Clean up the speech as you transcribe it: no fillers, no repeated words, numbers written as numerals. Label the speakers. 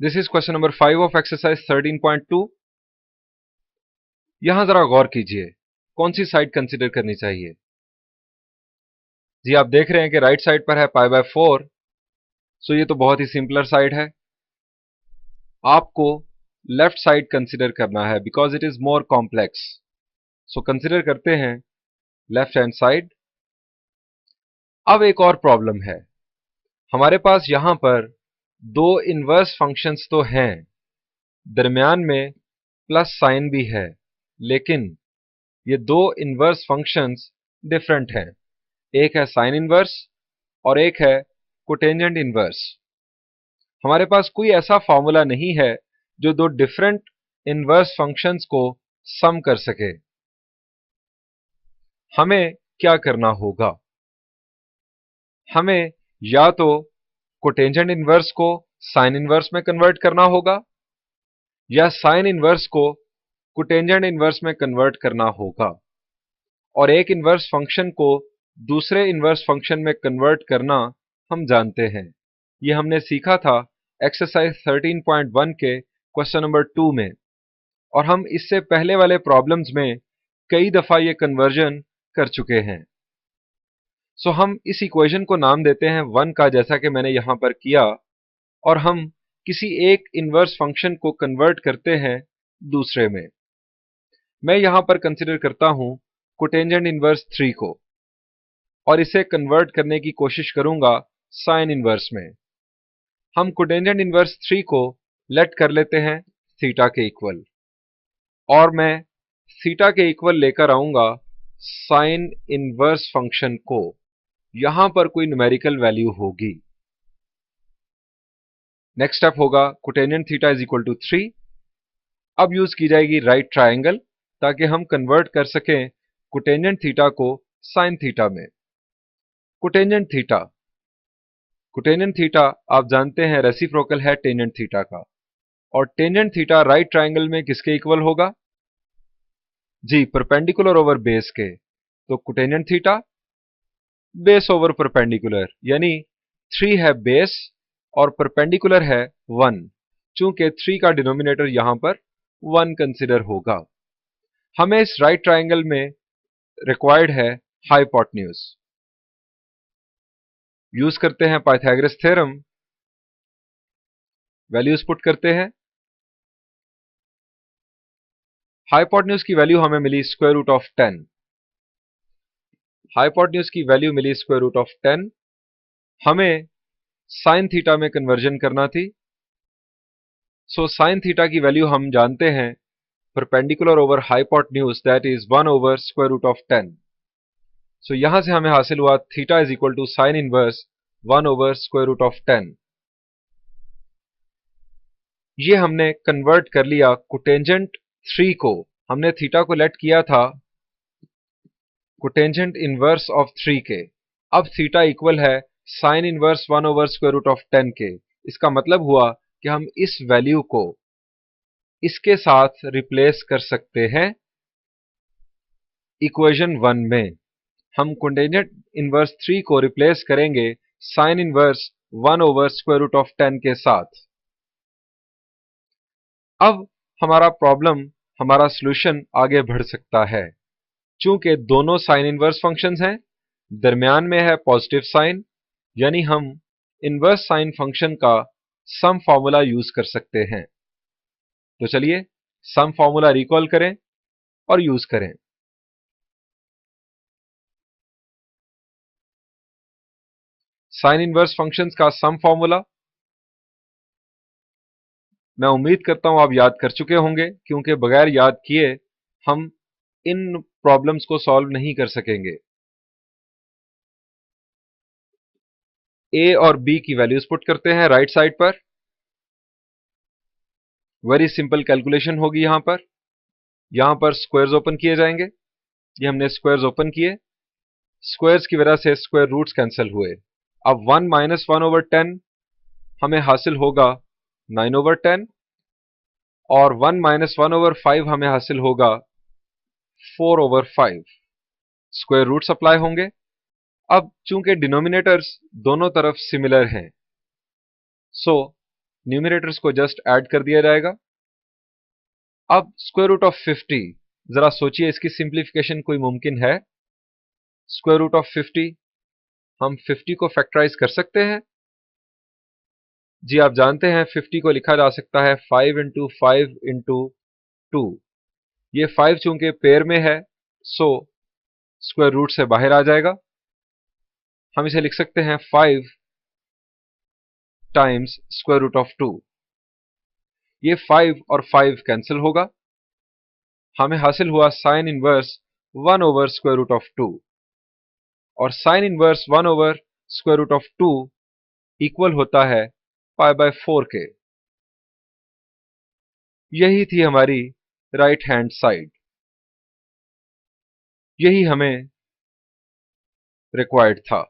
Speaker 1: This is question number 5 of exercise 13.2। यहां जरा गौर कीजिए, कौन सी साइड कंसीडर करनी चाहिए। जी आप देख रहे हैं कि राइट साइड पर है π/4, सो ये तो बहुत ही सिंपलर साइड है। आपको लेफ्ट साइड कंसीडर करना है because it is more complex. So consider करते हैं लेफ्ट हैंड साइड। अब एक और प्रॉब्लम है, हमारे पास यहां पर दो इनवर्स फंक्शंस तो हैं, दरमियान में प्लस साइन भी है, लेकिन ये दो इनवर्स फंक्शंस डिफरेंट हैं। एक है साइन इनवर्स और एक है कोटेंजेंट इनवर्स। हमारे पास कोई ऐसा फॉर्मूला नहीं है जो दो डिफरेंट इनवर्स फंक्शंस को सम कर सके। हमें क्या करना होगा? हमें या तो कोटेंजेंट इनवर्स को साइन इनवर्स में कन्वर्ट करना होगा या साइन इनवर्स को कोटेंजेंट इनवर्स में कन्वर्ट करना होगा, और एक इनवर्स फंक्शन को दूसरे इनवर्स फंक्शन में कन्वर्ट करना हम जानते हैं। ये हमने सीखा था एक्सरसाइज 13.1 के क्वेश्चन नंबर 2 में, और हम इससे पहले वाले प्रॉब्लम्स में कई दफा ये कन्वर्जन कर चुके हैं। सो हम इस इक्वेशन को नाम देते हैं 1 का, जैसा कि मैंने यहां पर किया, और हम किसी एक इनवर्स फंक्शन को कन्वर्ट करते हैं दूसरे में। मैं यहां पर कंसिडर करता हूं कोटेंजेंट इनवर्स 3 को, और इसे कन्वर्ट करने की कोशिश करूंगा साइन इनवर्स में। हम कोटेंजेंट इनवर्स 3 को लेट कर लेते हैं थीटा के इक्वल, और मैं थीटा के इक्वल लेकर आऊंगा साइन इनवर्स फंक्शन को। यहां पर कोई न्यूमेरिकल वैल्यू होगी। नेक्स्ट स्टेप होगा cotangent theta is equal to 3। अब यूज की जाएगी राइट ट्रायंगल, ताकि हम कन्वर्ट कर सकें कोटेंजेंट थीटा को साइन थीटा में। कोटेंजेंट थीटा, कोटेंजेंट थीटा आप जानते हैं रेसिप्रोकल है टेंजेंट थीटा का, और टेंजेंट थीटा राइट ट्रायंगल में किसके इक्वल होगा? जी परपेंडिकुलर ओवर बेस के। तो cotangent theta base over perpendicular, यानी 3 है बेस और परपेंडिकुलर है 1। चूंकि 3 का डिनोमिनेटर यहां पर 1 कंसिडर होगा। हमें इस राइट ट्रायंगल में रिक्वायर्ड है हाइपोटेन्यूज। यूज करते हैं पाइथागोरस थ्योरम, वैल्यूज पुट करते हैं। हाइपोटेन्यूज की वैल्यू हमें मिली स्क्वायर रूट ऑफ 10। हाइपोटेन्यूज की वैल्यू मिली स्क्वायर रूट ऑफ 10। हमें साइन थीटा में कन्वर्जन करना थी। सो साइन थीटा की वैल्यू हम जानते हैं perpendicular over hypotenuse, that is 1 over square root of 10। So यहां से हमें हासिल हुआ theta is equal to sine inverse 1 over square root of 10। ये हमने कन्वर्ट कर लिया कोटेंजेंट 3 को। हमने थीटा को लेट किया था कोटेंजेंट इनवर्स ऑफ 3 के। अब थीटा इक्वल है sine inverse 1 over square root of 10 के। इसका मतलब हुआ कि हम इस वैल्यू को इसके साथ रिप्लेस कर सकते हैं इक्वेशन 1 में। हम कोटेंजेंट इनवर्स 3 को रिप्लेस करेंगे sine inverse 1 over square root of 10 के साथ। अब हमारा प्रॉब्लम, हमारा सॉल्यूशन आगे बढ़ सकता है। चूंकि दोनों साइन इनवर्स फंक्शंस हैं, दरमियान में है पॉजिटिव साइन, यानी हम इनवर्स साइन फंक्शन का सम फॉर्मूला यूज कर सकते हैं। तो चलिए सम फॉर्मूला रिकॉल करें और यूज करें। साइन इनवर्स फंक्शंस का सम फॉर्मूला मैं उम्मीद करता हूं आप याद कर चुके होंगे, क्योंकि बगैर याद किए हम इन प्रॉब्लम्स को सॉल्व नहीं कर सकेंगे। ए और बी की वैल्यूज पुट करते हैं राइट साइड पर। वेरी सिंपल कैलकुलेशन होगी यहां पर। यहां पर स्क्वायर्स ओपन किए जाएंगे। ये हमने स्क्वायर्स ओपन किए, स्क्वायर्स की वजह से स्क्वायर रूट्स कैंसिल हुए। अब 1 माइनस 1 ओवर 10 हमें हासिल होगा 9 ओवर 10, और 1 माइनस 1 ओवर 5 हमें हासिल होगा 4 ओवर 5। स्क्वायर रूट्स अप्लाई होंगे। अब चूंकि डिनोमिनेटर्स दोनों तरफ सिमिलर हैं, सो न्यूमरेटर्स को जस्ट ऐड कर दिया जाएगा। अब स्क्वायर रूट ऑफ 50, जरा सोचिए इसकी सिंप्लीफिकेशन कोई मुमकिन है? स्क्वायर रूट ऑफ 50, हम 50 को फैक्टराइज कर सकते हैं? जी आप जानते हैं 50 को लिखा जा सकता है 5 इंटू 5 इंटू 2। ये 5 चूंकि पेयर में है सो स्क्वायर रूट से बाहर आ जाएगा। हम इसे लिख सकते हैं 5 टाइम्स स्क्वायर रूट ऑफ 2। ये 5 और 5 कैंसिल होगा, हमें हासिल हुआ sine inverse 1 over square root of 2। और sine inverse 1 over square root of 2 equal होता है पाई बाय 4 के। यही थी हमारी राइट हैंड साइड, यही हमें रिक्वायर्ड था।